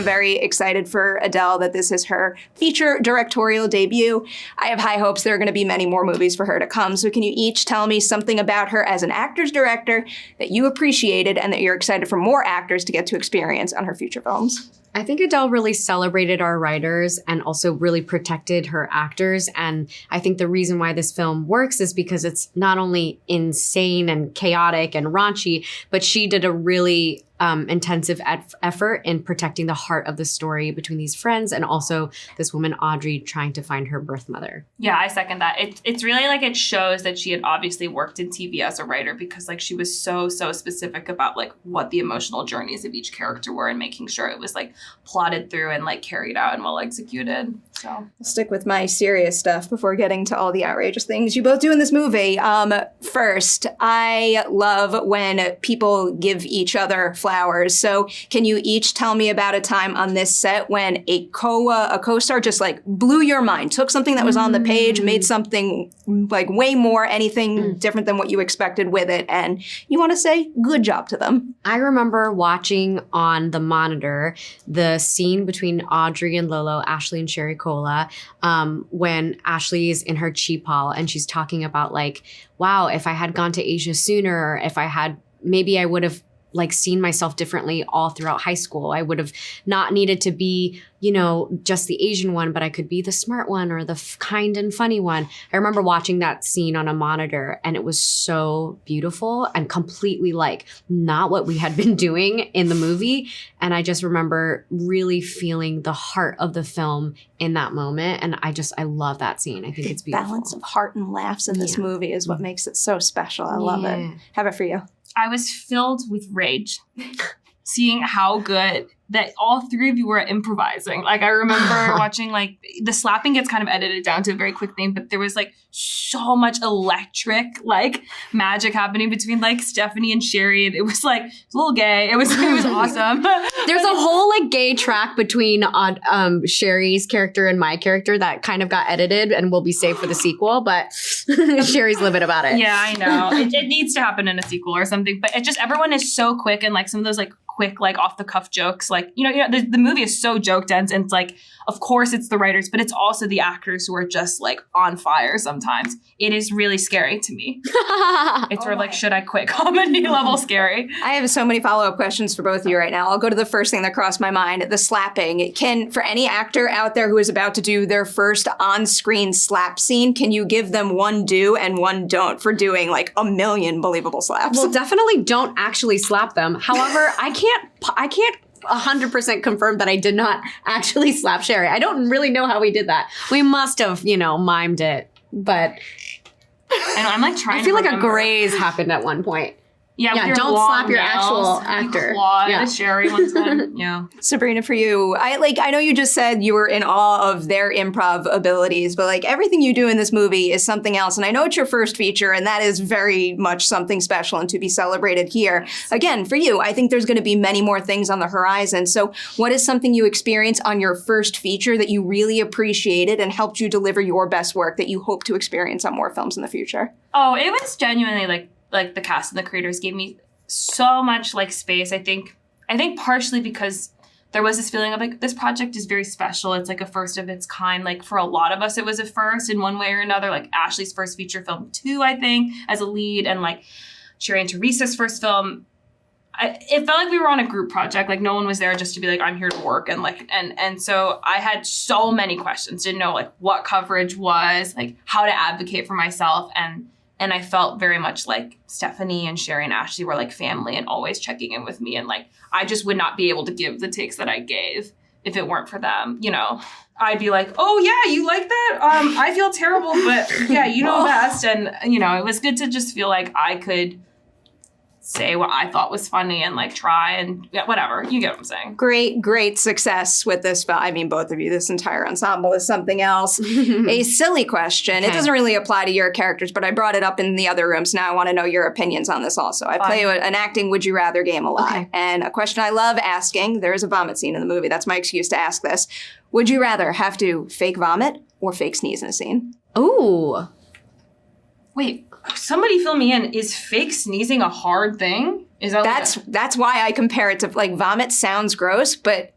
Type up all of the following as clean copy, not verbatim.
very excited for Adele that this is her feature directorial debut. I have high hopes there are going to be many more movies for her to come. So can you each tell me something about her as an actor's director that you appreciated and that you're excited for more actors to get to experience on her future films? I think Adele really celebrated our writers and also really protected her actors. And I think the reason why this film works is because it's not only insane and chaotic and raunchy, but she did a really intensive effort in protecting the heart of the story between these friends and also this woman, Audrey, trying to find her birth mother. Yeah, I second that. It's really like it shows that she had obviously worked in TV as a writer because like she was so specific about like what the emotional journeys of each character were and making sure it was like plotted through and like carried out and well executed. So I'll stick with my serious stuff before getting to all the outrageous things you both do in this movie. First, I love when people give each other flowers. So can you each tell me about a time on this set when a co-star just like blew your mind, took something that was on the page, made something like way more, anything different than what you expected with it, and you want to say good job to them? I remember watching on the monitor the scene between Audrey and Lolo, Ashley and Sherry Cola, when Ashley is in her cheapal and she's talking about like, wow, if I had gone to Asia sooner, if I had, maybe I would have like seen myself differently all throughout high school. I would have not needed to be, you know, just the Asian one, but I could be the smart one or the kind and funny one. I remember watching that scene on a monitor and it was so beautiful and completely like not what we had been doing in the movie. And I just remember really feeling the heart of the film in that moment. And I love that scene. I think it's beautiful. Balance of heart and laughs in this movie is what makes it so special. I love it. How about for you? I was filled with rage seeing how good that all three of you were improvising. Like I remember watching like the slapping gets kind of edited down to a very quick thing, but there was like so much electric like magic happening between like Stephanie and Sherry. It was like a little gay. It was awesome. There's a whole like gay track between Sherry's character and my character that kind of got edited and will be saved for the sequel, but Sherry's livid about it. Yeah, I know. It needs to happen in a sequel or something, but it just everyone is so quick and like some of those like quick, like off the cuff jokes. Like, you know, the movie is so joke dense and it's like, of course it's the writers, but it's also the actors who are just like on fire sometimes. It is really scary to me. It's sort of like, should I quit comedy level scary? I have so many follow-up questions for both of you right now. I'll go to the first thing that crossed my mind, the slapping. For any actor out there who is about to do their first on-screen slap scene, can you give them one do and one don't for doing like a million believable slaps? Well, definitely don't actually slap them. However, I can't 100% confirm that I did not actually slap Sherry. I don't really know how we did that. We must have, mimed it, but I know, I'm like trying to I feel like remember. a graze happened at one point. Yeah, don't slap your actual actor. Yeah, Sherry one time. Yeah. Sabrina, for you, I know you just said you were in awe of their improv abilities, but like everything you do in this movie is something else. And I know it's your first feature, and that is very much something special and to be celebrated here. Again, for you, I think there's going to be many more things on the horizon. So what is something you experienced on your first feature that you really appreciated and helped you deliver your best work that you hope to experience on more films in the future? Oh, it was genuinely like the cast and the creators gave me so much like space. I think partially because there was this feeling of like this project is very special. It's like a first of its kind. Like for a lot of us, it was a first in one way or another. Like Ashley's first feature film too, I think, as a lead, and like Sherry and Teresa's first film. It felt like we were on a group project. Like no one was there just to be like, I'm here to work. And like, and so I had so many questions, didn't know like what coverage was, like how to advocate for myself. And I felt very much like Stephanie and Sherry and Ashley were like family and always checking in with me. And like, I just would not be able to give the takes that I gave if it weren't for them. I'd be like, oh yeah, you like that? I feel terrible, but yeah, you know best. And, it was good to just feel like I could say what I thought was funny and like try and whatever. You get what I'm saying. Great success with this film. I mean, both of you, this entire ensemble is something else. A silly question. Okay. It doesn't really apply to your characters, but I brought it up in the other room, so now I want to know your opinions on this also. I play an acting would you rather game a lot. Okay. And a question I love asking, there is a vomit scene in the movie. That's my excuse to ask this. Would you rather have to fake vomit or fake sneeze in a scene? Ooh. Wait. Somebody fill me in. Is fake sneezing a hard thing? Is that that's why I compare it to like vomit sounds gross, but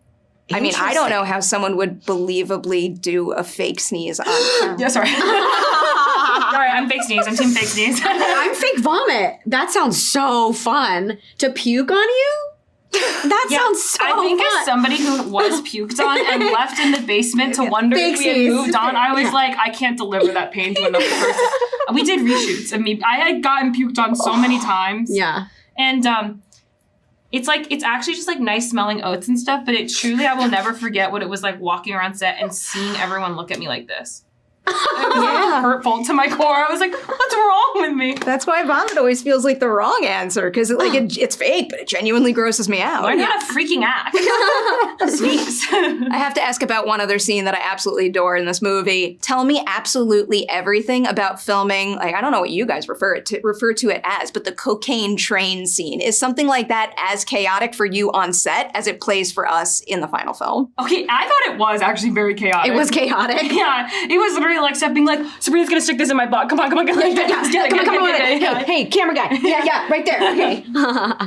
I mean, I don't know how someone would believably do a fake sneeze on camera. Yeah, sorry. Sorry, I'm fake sneeze. I'm team fake sneeze. I'm fake vomit. That sounds so fun. To puke on you? That sounds so I think fun. as somebody who was puked on and left in the basement to wonder Fake if we had sneeze. moved on, I was like, I can't deliver that pain to another person. We did reshoots of me. I had gotten puked on so many times. Yeah. And it's like, it's actually just like nice smelling oats and stuff, but it truly, I will never forget what it was like walking around set and seeing everyone look at me like this. It was like hurtful to my core. I was like, what's wrong with me? That's why vomit always feels like the wrong answer, because it's fake, but it genuinely grosses me out. Learn how to freaking act. Sneeze. I have to ask about one other scene that I absolutely adore in this movie. Tell me absolutely everything about filming. Like, I don't know what you guys refer to it as, but the cocaine train scene. Is something like that as chaotic for you on set as it plays for us in the final film? Okay, I thought it was actually very chaotic. It was chaotic. Yeah, it was literally like Steph being like, Sabrina's gonna stick this in my butt. Come on. Come on. Hey, camera guy. Yeah, right there. Okay.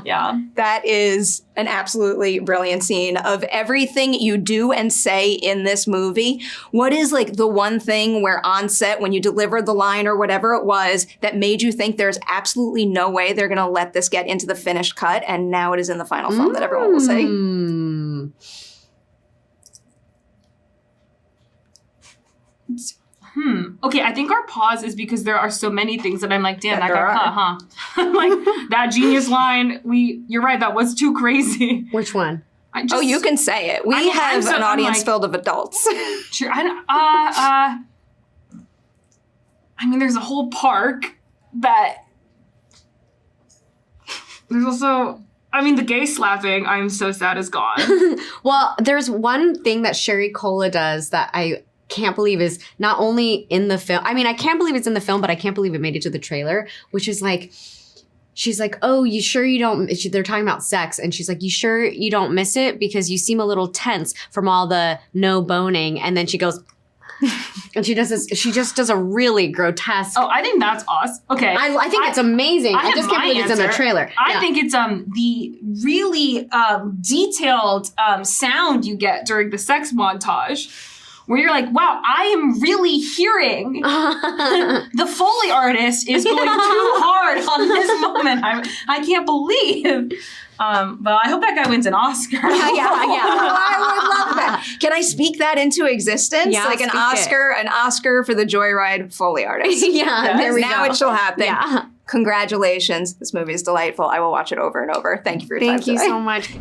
Yeah. That is an absolutely brilliant scene. Of everything you do and say in this movie, what is like the one thing where on set, when you delivered the line or whatever it was, that made you think there's absolutely no way they're going to let this get into the finished cut, and now it is in the final film that everyone will say? Okay, I think our pause is because there are so many things that I'm like, damn, that There got cut, are. huh? Like, that genius line, you're right, that was too crazy. Which one? Oh, you can say it. We have an audience filled of adults. Sure, I mean, there's a whole park that... There's also... I mean, the gay slapping, I'm so sad, is gone. Well, there's one thing that Sherry Cola does that I can't believe is not only in the film. I mean, I can't believe it's in the film, but I can't believe it made it to the trailer, which is like, she's like, oh, you sure you don't, they're talking about sex. And she's like, you sure you don't miss it? Because you seem a little tense from all the no boning. And then she goes, and she just does a really grotesque. Oh, I think that's awesome. Okay. I think it's amazing. I just can't believe it's in the answer. trailer. I think it's the really detailed sound you get during the sex montage, where you're like, wow, I am really hearing the Foley artist is going too hard on this moment. I can't believe. But I hope that guy wins an Oscar. Yeah. I would love that. Can I speak that into existence? Yeah, like an Oscar for the Joyride Foley artist. Yeah, there we go. Now it shall happen. Yeah. Congratulations. This movie is delightful. I will watch it over and over. Thank you for your time Thank you today. so much.